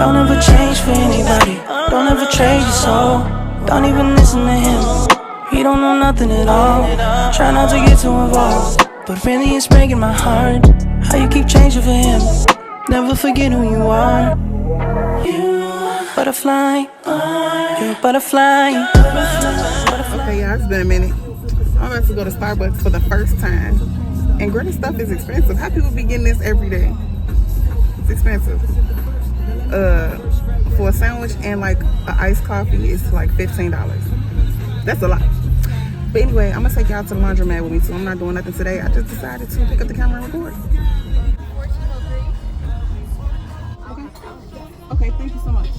Don't ever change for anybody. Don't ever trade your soul. Don't even listen to him. He don't know nothing at all. Try not to get too involved, but really it's breaking my heart how you keep changing for him. Never forget who you are. You butterfly. You're a butterfly. Okay, y'all, it's been a minute. I'm about to go to Starbucks for the first time. And granted, stuff is expensive. How people be getting this every day? It's expensive. For a sandwich and like an iced coffee, it's like $15. That's a lot. But anyway, I'm gonna take y'all to the laundromat with me too. I'm not doing nothing today. I just decided to pick up the camera and record. Okay, thank you so much.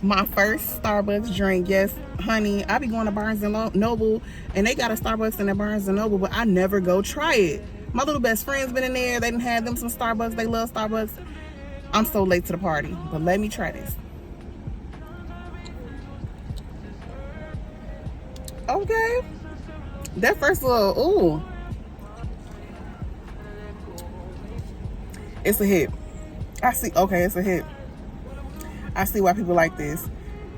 My first Starbucks drink. Yes, honey, I be going to Barnes & Noble, and they got a Starbucks in their Barnes & Noble, but I never go try it. My little best friend's been in there. They done had them some Starbucks. They love Starbucks. I'm so late to the party, but let me try this. Okay. That first little, ooh. It's a hit. I see, okay, it's a hit. I see why people like this.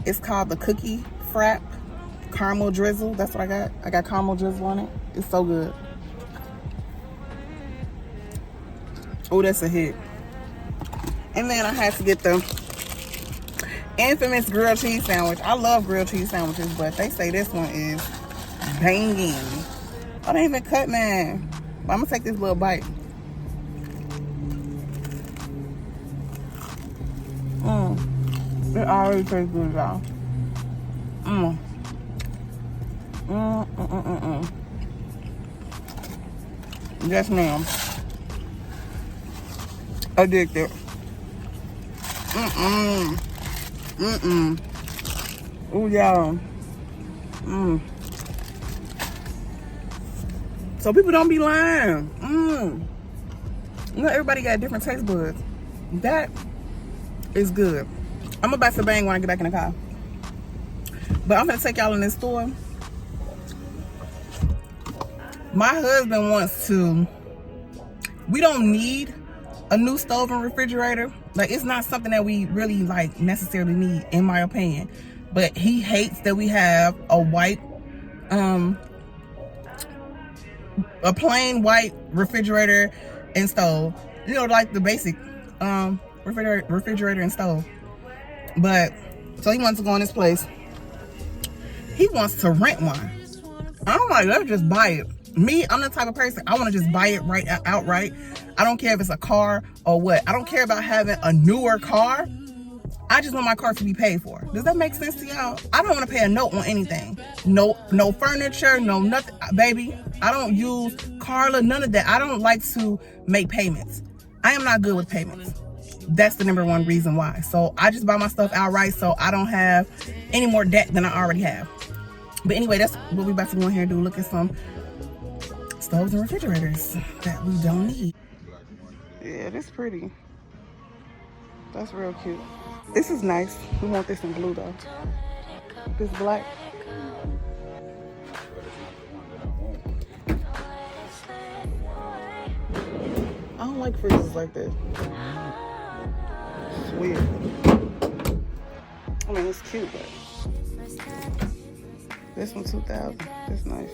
It's called the Cookie Frap Caramel Drizzle. That's what I got. I got caramel drizzle on it. It's so good. Oh, that's a hit. And then I had to get the infamous grilled cheese sandwich. I love grilled cheese sandwiches, but they say this one is banging. I didn't even cut, man. But I'm gonna take this little bite. It already tastes good, y'all. Yes, ma'am. Addicted. Oh, y'all. So people don't be lying. You know, everybody got different taste buds. That is good. I'm about to bang when I get back in the car. But I'm gonna take y'all in this store. My husband wants to. We don't need a new stove and refrigerator. Like, it's not something that we really like necessarily need, in my opinion. But he hates that we have a white, a plain white refrigerator and stove. You know, like the basic refrigerator and stove. But so he wants to go in this place. He wants to rent one. I'm like, let's just buy it. Me, I'm the type of person, I want to just buy it outright. I don't care if it's a car or what. I don't care about having a newer car. I just want my car to be paid for. Does that make sense to y'all? I don't want to pay a note on anything. No furniture, no nothing. Baby, I don't use Carla, none of that. I don't like to make payments. I am not good with payments. That's the number one reason why. So I just buy my stuff outright so I don't have any more debt than I already have. But anyway, that's what we about to go in here and do. Look at some stoves and refrigerators that we don't need. Yeah, this is pretty. That's real cute. This is nice. We want this in blue though. This black. I don't like freezers like this. It's weird. I mean, it's cute, but this one 2000. That's nice.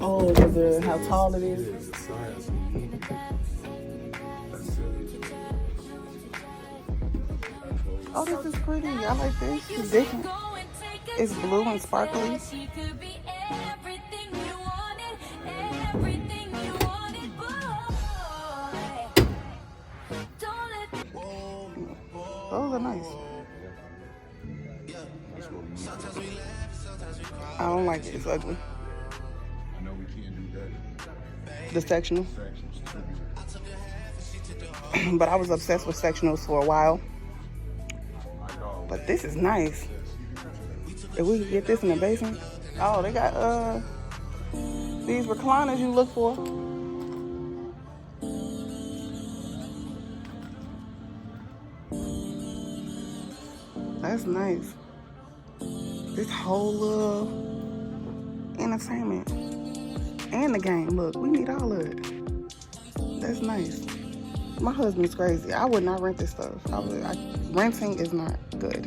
Oh, because how tall it is. Oh, this is pretty. I like this. It's different. It's blue and sparkly. Those are nice. I don't like it. It's ugly. The sectional. But I was obsessed with sectionals for a while. But this is nice. If we could get this in the basement. Oh, they got these recliners you look for. That's nice. This whole entertainment. And the game. Look, we need all of it. That's nice. My husband's crazy. I would not rent this stuff. Renting is not good.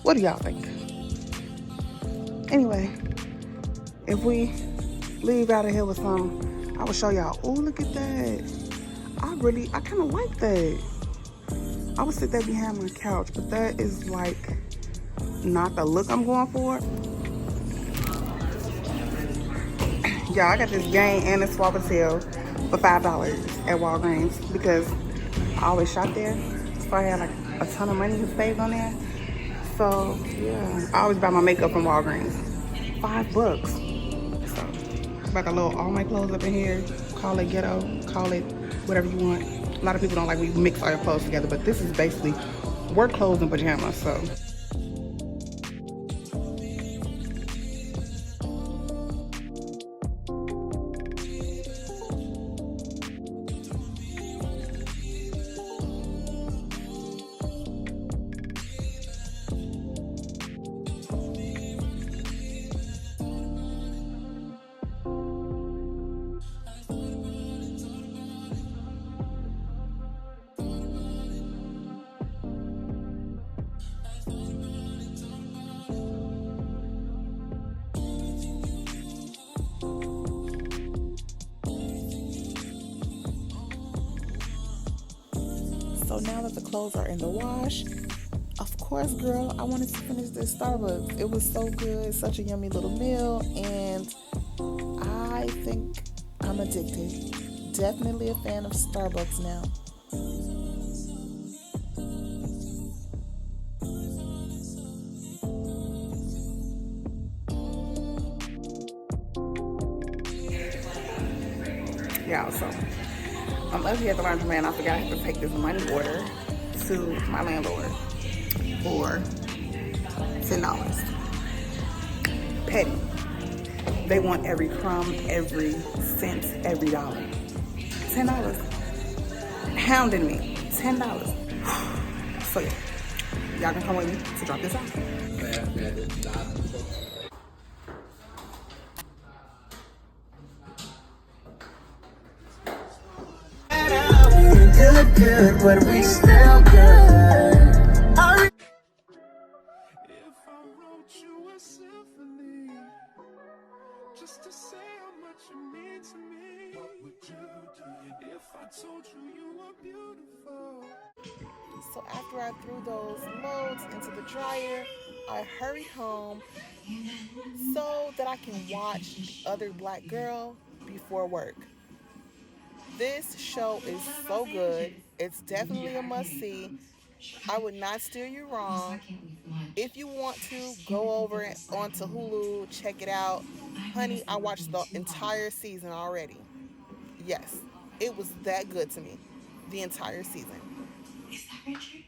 What do y'all think? Anyway, if we leave out of here with something, I will show y'all. Oh, look at that. I kind of like that. I would sit there behind my couch, but that is like not the look I'm going for. Yeah, I got this game and this Swabatail for $5 at Walgreens because I always shop there. So I had like a ton of money saved on there. So yeah, I always buy my makeup from Walgreens. $5. So I got all my clothes up in here. Call it ghetto, call it whatever you want. A lot of people don't like when we mix all your clothes together, but this is basically work clothes and pajamas. So now that the clothes are in the wash, of course, girl, I wanted to finish this Starbucks. It was so good, such a yummy little meal, and I think I'm addicted. Definitely a fan of Starbucks now. Yeah, so I'm lucky at the laundromat. I forgot I have to take this money order to my landlord for $10. Petty. They want every crumb, every cent, every dollar. $10. Hounding me. $10. So yeah, y'all can come with me to drop this off. Good, but we still good. If I wrote you a symphony, just to say how much you mean to me, what would you do if I told you you were beautiful? So after I threw those loads into the dryer, I hurried home so that I can watch The Other Black Girl before work. This show is so good. It's definitely a must-see. I would not steer you wrong. If you want to, go over onto Hulu, check it out. Honey, I watched the entire season already. Yes, it was that good to me. The entire season. Is that Richard?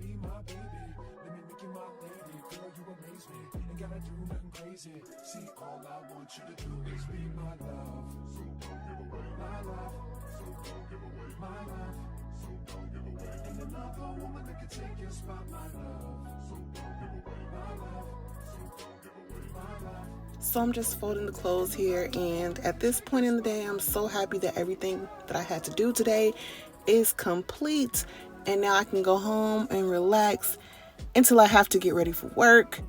Be my baby, let me make you my lady. Girl, you amaze me, ain't gotta do nothing crazy. See, all I want you to do is be my love. So don't give away my love. So don't give away my love. So don't give away. Ain't another woman that can take your spot, my love. So don't give away my love. So don't give away my love. So I'm just folding the clothes here, and at this point in the day, I'm so happy that everything that I had to do today is complete. And now I can go home and relax until I have to get ready for work.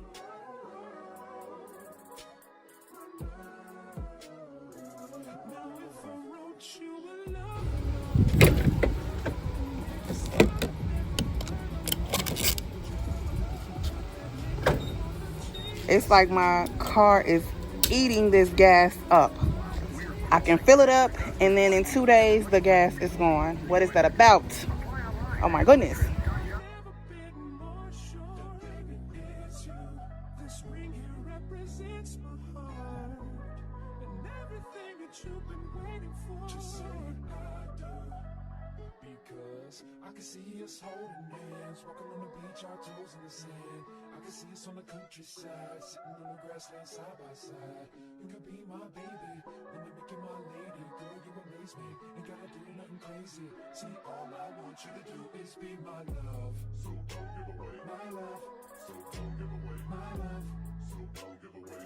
It's like my car is eating this gas up. I can fill it up, and then in 2 days, the gas is gone. What is that about? Oh my goodness. I can see us holding hands, walking on the beach, our toes in the sand. I can see us on the countryside, sitting on the grassland side by side. You could be my baby, let me make you my lady. Girl, you amaze me, ain't gotta do nothing crazy. See, all I want you to do is be my love. So don't give away my love. So don't give away my love. So don't give away.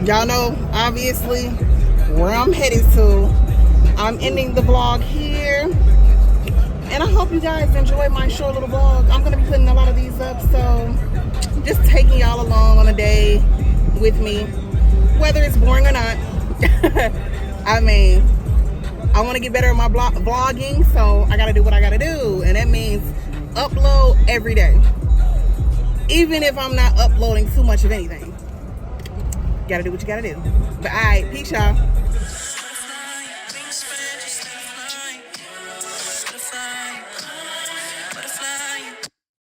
Y'all know, obviously, where I'm headed to. I'm ending the vlog here. And I hope you guys enjoy my short little vlog. I'm going to be putting a lot of these up. So, just taking y'all along on a day with me. Whether it's boring or not. I mean, I want to get better at my vlogging. So, I got to do what I got to do. And that means upload every day. Even if I'm not uploading too much of anything. Gotta do what you gotta do. But alright, peace y'all.